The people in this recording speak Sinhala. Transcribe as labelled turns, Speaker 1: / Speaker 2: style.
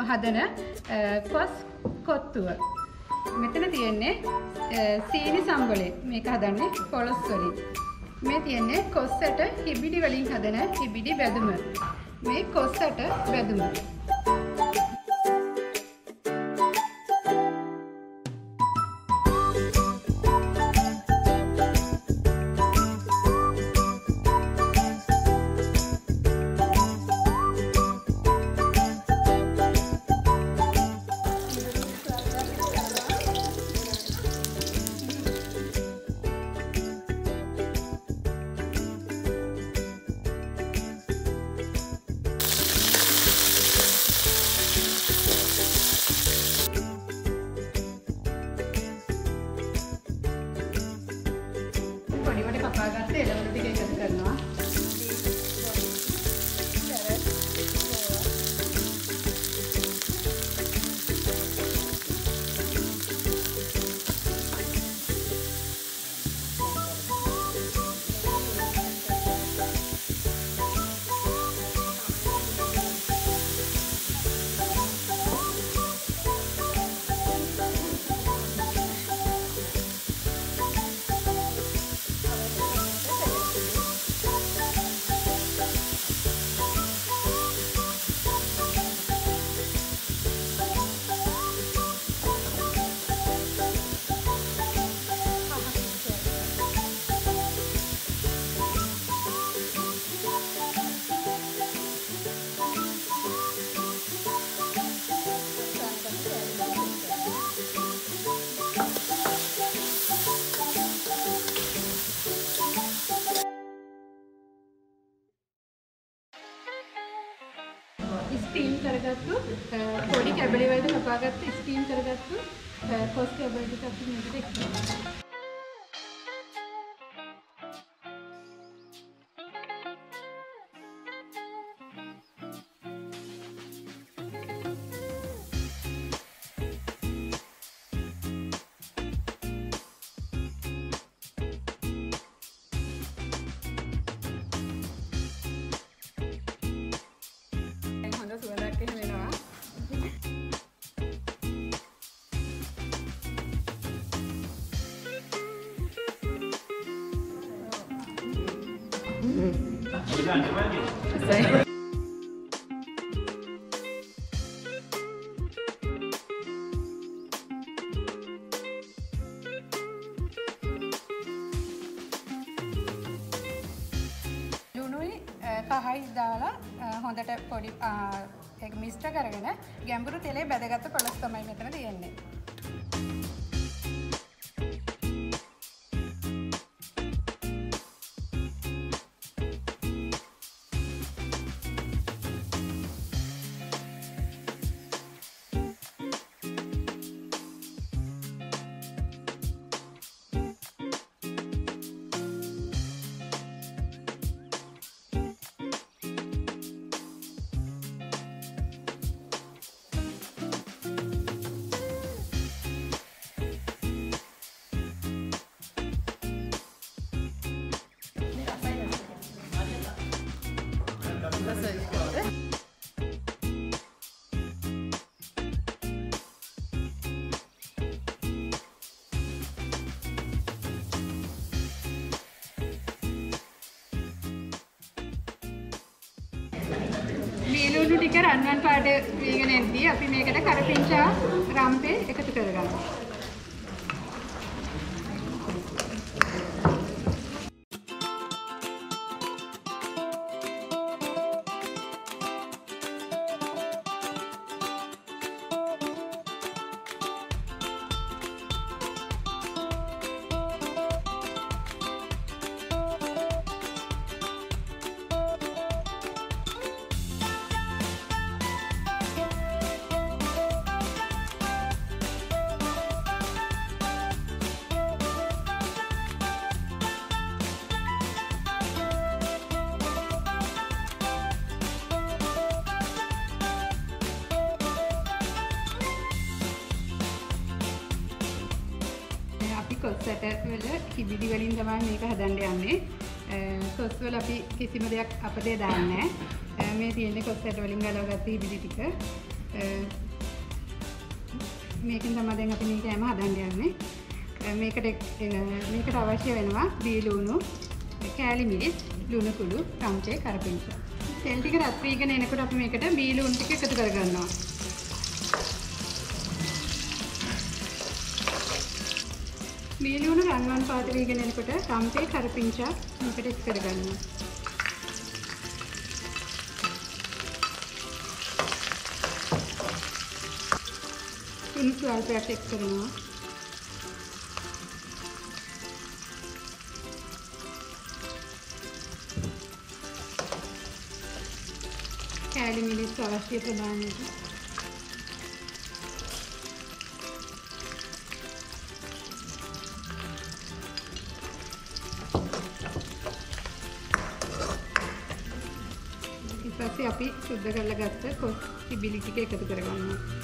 Speaker 1: හදන කොස් කොත්තුව. මෙතන තියෙන්නේ සීනි සම්බලේ. මේක හදන්නේ පොළොස් වලින්. මේ තියෙන්නේ කොස්සට හිබිඩි වලින් හදන හිබිඩි බැදුම. මේ කොස්සට බැදුම. කපාගත්තේ එළවලු ටික එකතු කරනවා. ස්ටීම් කරගත්තු පොඩි කැබලි වලට කපාගත්තු ස්ටීම් කරගත්තු කොස් කැබලි ටිකක් මේකට එකතු කරනවා. කහයි දාලා හොඳට පොඩි ඒක මිශ්‍ර කරගෙන ගැඹුරු තෙලේ බැදගත්තු පොළොස් තමයි මෙතන තියෙන්නේ. මේලුණු ටික රන්වන් පාට වීගෙන එද්දී අපි මේකට කරපිංචා රම්පේ එකතු කරගන්නවා. කොස්සට වල හිබිඩි වලින් තමයි මේක හදන්න යන්නේ. කොස් වල අපි කිසිම දෙයක් අපතේ දාන්නේ නැහැ. මේ තියෙන්නේ කොස්සට වලින් ගලවගත්ත හිබිඩි ටික. මේකෙන් තමයි දැන් අපි මේ කෑම හදන්න යන්නේ. මේකට අවශ්‍ය වෙනවා බීලුණු, කෑලි මිරිස්, ලුණු කුඩු, රම්චේ, කරපිංචා. තෙල් ටික රත් වීගෙන එනකොට අපි මේකට බීලුණු ටික එකතු කරගන්නවා. බීලුණු රන්වන් පාට වීගෙන එනකොට රම්චේ, කරපිංචා මේකට එක් කරගන්නවා. තුන් ස්වල්පයක් එක් කරනවා. කෑලි මිරිස් අවශ්‍ය ප්‍රමාණයට. ඊපස්සේ අපි සුද්ධ කරලා ගත්ත කොස් තිබිලි ටික එකතු කරගන්නවා.